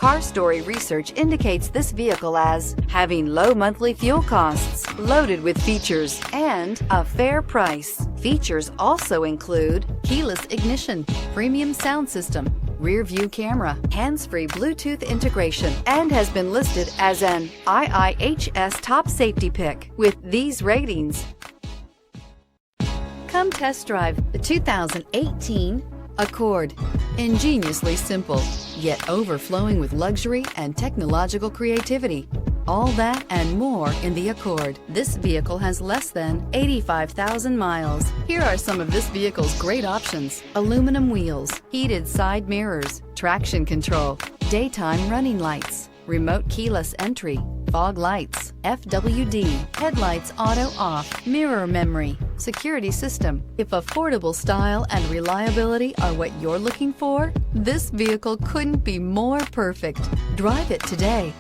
Car Story research indicates this vehicle as having low monthly fuel costs, loaded with features, and a fair price. Features also include keyless ignition, premium sound system, rear view camera, hands-free Bluetooth integration, and has been listed as an IIHS top safety pick with these ratings. Come test drive the 2018 Accord. Ingeniously simple, yet overflowing with luxury and technological creativity. All that and more in the Accord. This vehicle has less than 85,000 miles. Here are some of this vehicle's great options: aluminum wheels, heated side mirrors, traction control, daytime running lights, remote keyless entry, fog lights, FWD, headlights auto off, mirror memory, security system. If affordable style and reliability are what you're looking for, this vehicle couldn't be more perfect. Drive it today.